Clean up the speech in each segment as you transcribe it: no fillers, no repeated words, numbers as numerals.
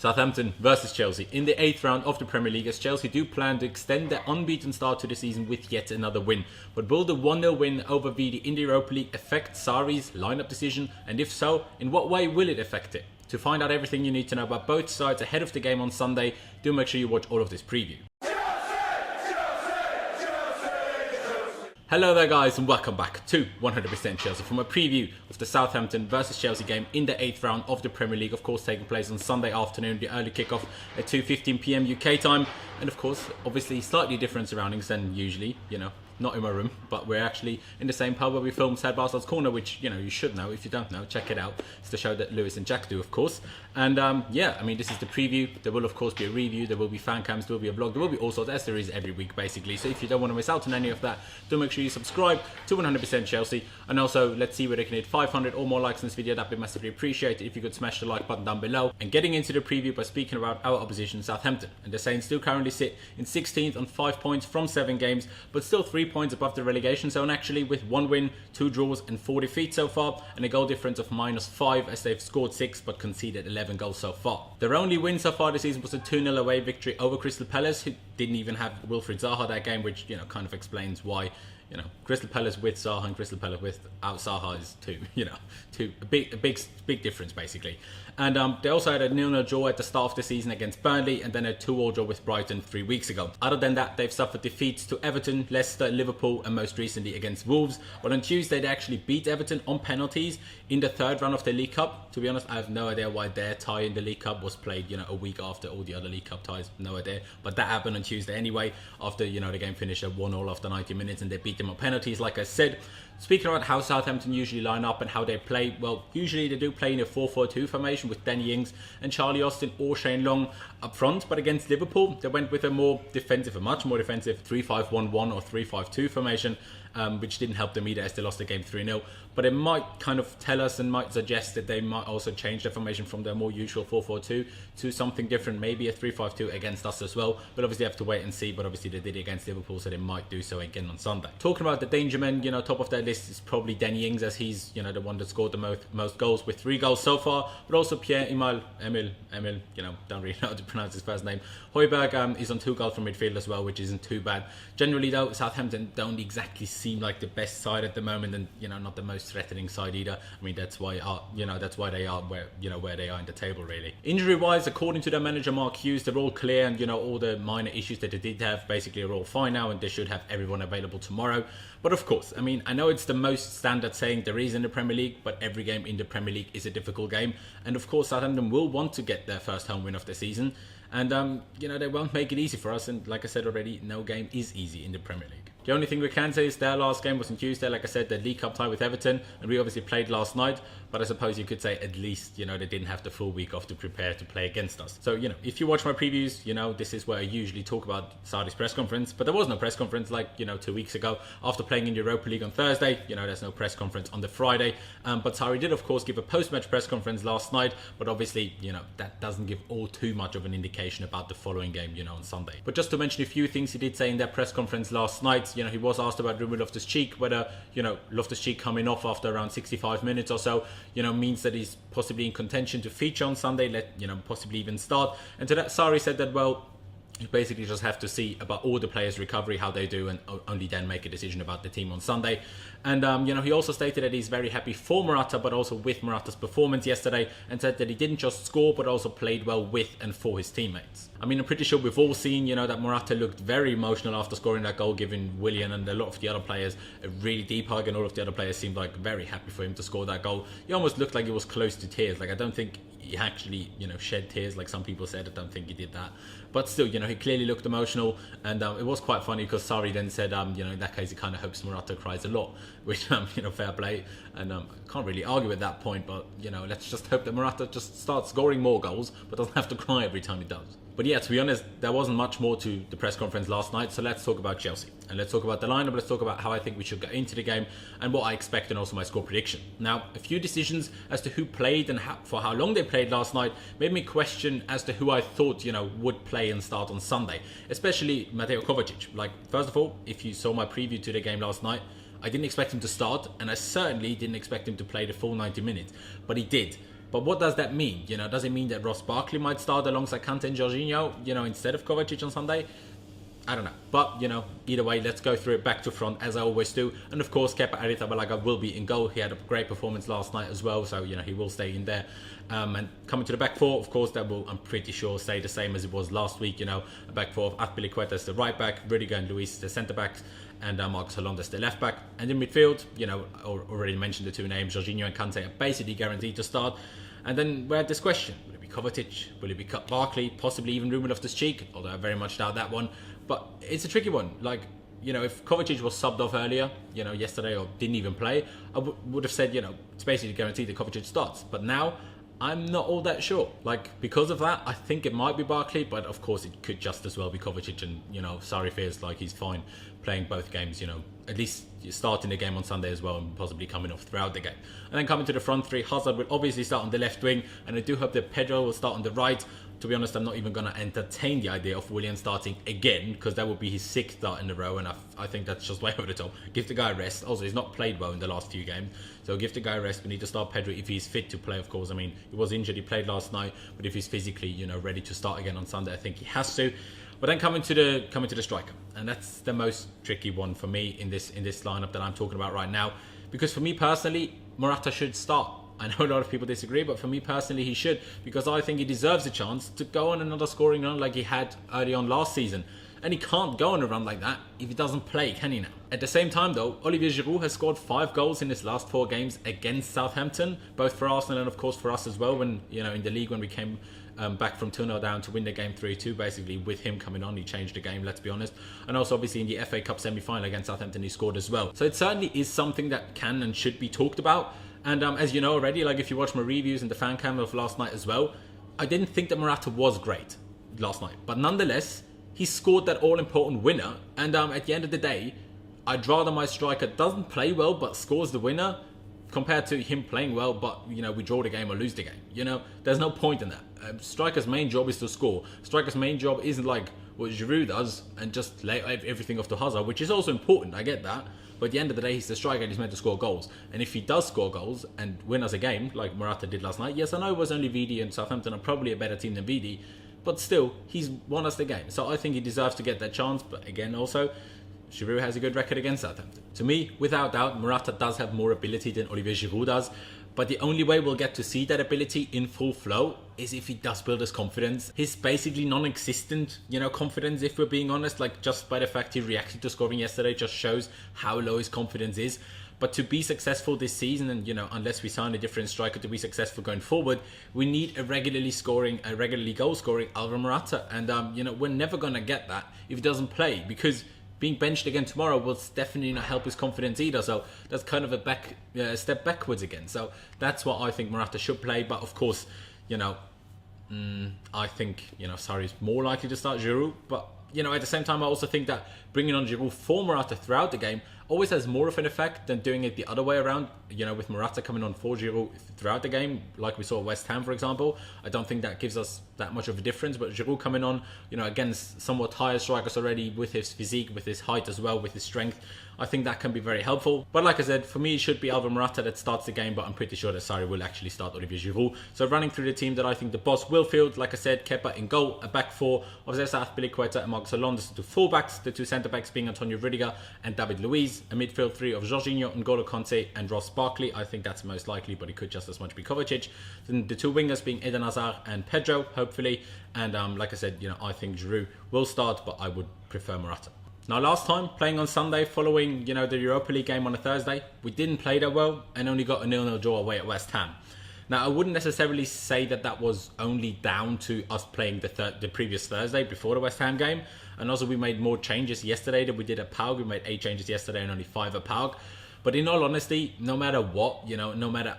Southampton versus Chelsea in the 8th round of the Premier League, as Chelsea do plan to extend their unbeaten start to the season with yet another win. But will the 1-0 win over Vidi in the Europa League affect Sarri's lineup decision, and if so, in what way will it affect it? To find out everything you need to know about both sides ahead of the game on Sunday, do make sure you watch all of this preview. Hello there guys, and welcome back to 100% Chelsea from a preview of the Southampton versus Chelsea game in the 8th round of the Premier League, of course taking place on Sunday afternoon, the early kickoff at 2:15 PM UK time, and of course obviously slightly different surroundings than usually, not in my room, but we're actually in the same pub where we filmed Sad Bastard's Corner, which, you should know. If you don't know, check it out. It's the show that Lewis and Jack do, of course. And yeah, I mean, this is the preview. There will, of course, be a review. There will be fan cams. There will be a vlog. There will be all sorts, as there is every week, basically. So if you don't want to miss out on any of that, do make sure you subscribe to 100% Chelsea. And also, let's see whether they can hit 500 or more likes in this video. That'd be massively appreciated if you could smash the like button down below. And getting into the preview by speaking about our opposition, Southampton. And the Saints do currently sit in 16th on 5 points from 7 games, but still 3 points above the relegation zone, actually, with 1 win, 2 draws and 4 defeats so far, and a goal difference of -5 as they've scored 6 but conceded 11 goals so far. Their only win so far this season was a 2-0 away victory over Crystal Palace, who didn't even have Wilfried Zaha that game, which kind of explains why Crystal Palace with Zaha and Crystal Palace without Zaha is a big difference basically. And they also had a 0-0 draw at the start of the season against Burnley, and then a 2-2 draw with Brighton 3 weeks ago. Other than that, they've suffered defeats to Everton, Leicester, Liverpool, and most recently against Wolves. But on Tuesday, they actually beat Everton on penalties in the 3rd round of the League Cup. To be honest, I have no idea why their tie in the League Cup was played, a week after all the other League Cup ties. No idea. But that happened on Tuesday anyway, after, the game finished at 1-1 after 90 minutes, and they beat them on penalties, like I said. Speaking about how Southampton usually line up and how they play, well, usually they do play in a 4-4-2 formation with Danny Ings and Charlie Austin or Shane Long up front, but against Liverpool, they went with a much more defensive 3-5-1-1 or 3-5-2 formation, which didn't help them either as they lost the game 3-0. But it might kind of tell us and might suggest that they might also change their formation from their more usual 4-4-2 to something different, maybe a 3-5-2 against us as well. But obviously, they have to wait and see. But obviously, they did it against Liverpool, so they might do so again on Sunday. Talking about the danger men, top of that list is probably Danny Ings, as he's, the one that scored the most goals with 3 goals so far. But also Pierre-Emile, don't really know how to pronounce his first name. Højbjerg is on 2 goals from midfield as well, which isn't too bad. Generally, though, Southampton don't exactly seem like the best side at the moment, and not the most threatening side either. I mean, that's why they are where they are in the table, really. Injury wise, according to their manager Mark Hughes, they're all clear, and all the minor issues that they did have basically are all fine now, and they should have everyone available tomorrow. But of course, I mean, I know it's the most standard saying there is in the Premier League, but every game in the Premier League is a difficult game, and of course Southampton will want to get their first home win of the season, and they won't make it easy for us, and like I said already, no game is easy in the Premier League. The only thing we can say is their last game was on Tuesday, like I said, the League Cup tie with Everton, and we obviously played last night, but I suppose you could say at least, they didn't have the full week off to prepare to play against us. So, if you watch my previews, this is where I usually talk about Sarri's press conference, but there was no press conference like, 2 weeks ago. After playing in the Europa League on Thursday, there's no press conference on the Friday, but Sarri did, of course, give a post-match press conference last night, but obviously, that doesn't give all too much of an indication about the following game, on Sunday. But just to mention a few things he did say in that press conference last night, he was asked about Ruben Loftus-Cheek, whether, Loftus-Cheek coming off after around 65 minutes or so, means that he's possibly in contention to feature on Sunday, possibly even start. And to that, Sarri said that, well, you basically just have to see about all the players' recovery, how they do, and only then make a decision about the team on Sunday. And, he also stated that he's very happy for Morata, but also with Morata's performance yesterday, and said that he didn't just score, but also played well with and for his teammates. I mean, I'm pretty sure we've all seen, that Morata looked very emotional after scoring that goal, giving Willian and a lot of the other players a really deep hug, and all of the other players seemed like very happy for him to score that goal. He almost looked like he was close to tears. Like, I don't think he actually, shed tears like some people said. I don't think he did that. But still, he clearly looked emotional, and it was quite funny because Sarri then said, in that case, he kind of hopes Morata cries a lot, which, fair play, and can't really argue at that point, but, let's just hope that Morata just starts scoring more goals, but doesn't have to cry every time he does. But yeah, to be honest, there wasn't much more to the press conference last night, so let's talk about Chelsea. And let's talk about the lineup, let's talk about how I think we should go into the game and what I expect, and also my score prediction. Now, a few decisions as to who played and for how long they played last night made me question as to who I thought, would play and start on Sunday, especially Mateo Kovacic. Like, first of all, if you saw my preview to the game last night, I didn't expect him to start, and I certainly didn't expect him to play the full 90 minutes, but he did. But what does that mean? Does it mean that Ross Barkley might start alongside Kante and Jorginho, instead of Kovacic on Sunday? I don't know. But, either way, let's go through it back to front, as I always do. And, of course, Kepa Arrizabalaga will be in goal. He had a great performance last night as well, so, he will stay in there. And coming to the back four, of course, that will, I'm pretty sure, stay the same as it was last week. A back four of Azpilicueta as the right back, Rudiger and Luis the centre backs, and Marcos Alonso as the left back. And in midfield, I already mentioned the two names, Jorginho and Kante are basically guaranteed to start. And then we had this question: will it be Kovacic? Will it be Barkley? Possibly even Ruben Loftus-Cheek, although I very much doubt that one. But it's a tricky one. If Kovacic was subbed off earlier, yesterday, or didn't even play, I would have said, it's basically guaranteed that Kovacic starts. But now, I'm not all that sure. Because of that, I think it might be Barkley, but of course it could just as well be Kovacic. And, Sarri feels like he's fine playing both games, at least starting the game on Sunday as well, and possibly coming off throughout the game. And then coming to the front three, Hazard will obviously start on the left wing, and I do hope that Pedro will start on the right. To be honest, I'm not even going to entertain the idea of Willian starting again, because that would be his 6th start in a row, and I think that's just way over the top. Give the guy a rest. Also, he's not played well in the last few games, so give the guy a rest. We need to start Pedro if he's fit to play, of course. I mean, he was injured, he played last night, but if he's physically, ready to start again on Sunday, I think he has to. But then coming to the striker, and that's the most tricky one for me in this lineup that I'm talking about right now, because for me personally, Morata should start. I know a lot of people disagree, but for me personally, he should, because I think he deserves a chance to go on another scoring run like he had early on last season. And he can't go on a run like that if he doesn't play, can he now? At the same time though, Olivier Giroud has scored 5 goals in his last 4 games against Southampton, both for Arsenal and of course for us as well, when, in the league when we came back from 2-0 down to win the game 3-2, basically with him coming on, he changed the game, let's be honest. And also obviously in the FA Cup semi-final against Southampton, he scored as well. So it certainly is something that can and should be talked about. And as you know already, if you watch my reviews and the fan cam of last night as well, I didn't think that Morata was great last night. But nonetheless, he scored that all-important winner. And at the end of the day, I'd rather my striker doesn't play well but scores the winner, compared to him playing well but, we draw the game or lose the game. There's no point in that. Striker's main job is to score. Striker's main job isn't like what Giroud does and just lay everything off to Hazard, which is also important, I get that. But at the end of the day, he's the striker and he's meant to score goals. And if he does score goals and win us a game, like Morata did last night, yes, I know it was only VD and Southampton are probably a better team than VD, but still, he's won us the game. So I think he deserves to get that chance. But again, also, Giroud has a good record against Southampton. To me, without doubt, Morata does have more ability than Olivier Giroud does. But the only way we'll get to see that ability in full flow is if he does build his confidence. His basically non-existent, confidence, if we're being honest, just by the fact he reacted to scoring yesterday just shows how low his confidence is. But to be successful this season, and unless we sign a different striker to be successful going forward, we need a regularly goal scoring Alvaro Morata. And we're never gonna get that if he doesn't play, because being benched again tomorrow will definitely not help his confidence either. So that's kind of a step backwards again. So that's what I think Morata should play. But of course, I think, Sarri's more likely to start Giroud. But, at the same time, I also think that bringing on Giroud for Morata throughout the game always has more of an effect than doing it the other way around. With Morata coming on for Giroud throughout the game, like we saw at West Ham, for example. I don't think that gives us that much of a difference. But Giroud coming on, against somewhat higher strikers already, with his physique, with his height as well, with his strength, I think that can be very helpful. But like I said, for me, it should be Alvaro Morata that starts the game, but I'm pretty sure that Sarri will actually start Olivier Giroud. So running through the team that I think the boss will field, like I said, Kepa in goal, a back four of Cesar Azpilicueta and Marcos Alonso, the two fullbacks, the two centre-backs being Antonio Rudiger and David Luiz, a midfield three of Jorginho, N'Golo Kante and Ross Barkley. I think that's most likely, but it could just as much be Kovacic. Then the two wingers being Eden Hazard and Pedro, hopefully. And like I said, I think Giroud will start, but I would prefer Morata. Now, last time, playing on Sunday following, the Europa League game on a Thursday, we didn't play that well and only got a 0-0 draw away at West Ham. Now, I wouldn't necessarily say that was only down to us playing the previous Thursday before the West Ham game. And also, we made more changes yesterday than we did at PAOK. We made 8 changes yesterday and only 5 at PAOK. But in all honesty, no matter what, no matter,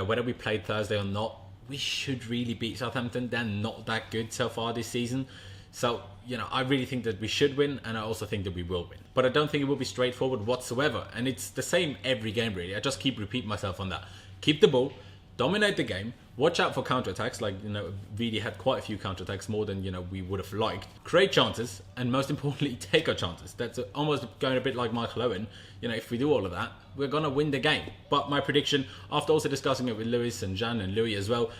whether we played Thursday or not, we should really beat Southampton. They're not that good so far this season. So, I really think that we should win, and I also think that we will win. But I don't think it will be straightforward whatsoever. And it's the same every game, really. I just keep repeating myself on that. Keep the ball, dominate the game, watch out for counter-attacks, like, you know, really had quite a few counter-attacks, more than, you know, we would have liked. Create chances, and most importantly, take our chances. That's almost going a bit like Michael Owen. You know, if we do all of that, we're going to win the game. But my prediction, after also discussing it with Lewis and Jan and Louis as well,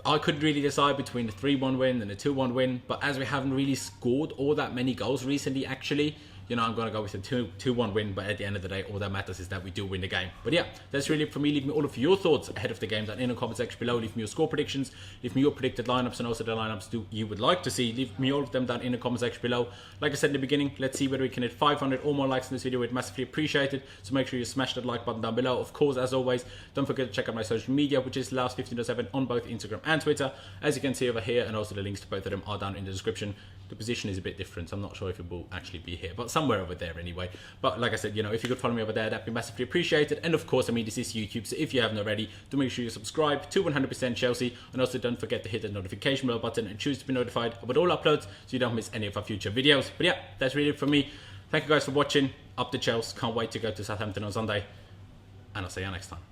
I couldn't really decide between a 3-1 win and a 2-1 win. But as we haven't really scored all that many goals recently, actually, you know, I'm going to go with a 2-1 win, but at the end of the day, all that matters is that we do win the game. But yeah, that's really it for me. Leave me all of your thoughts ahead of the game down in the comment section below. Leave me your score predictions, leave me your predicted lineups, and also the lineups you would like to see. Leave me all of them down in the comment section below. Like I said in the beginning, let's see whether we can hit 500 or more likes in this video. We'd massively appreciate it. So make sure you smash that like button down below. Of course, as always, don't forget to check out my social media, which is Last15.7 on both Instagram and Twitter. As you can see over here, and also the links to both of them are down in the description. The position is a bit different, so I'm not sure if it will actually be here, but somewhere over there anyway. But like I said, you know, if you could follow me over there, that'd be massively appreciated. And of course, I mean, this is YouTube, so if you haven't already, do make sure you subscribe to 100% Chelsea, and also don't forget to hit the notification bell button and choose to be notified about all uploads, so you don't miss any of our future videos. But yeah, that's really it from me. Thank you guys for watching. Up the Chelsea. Can't wait to go to Southampton on Sunday, and I'll see you next time.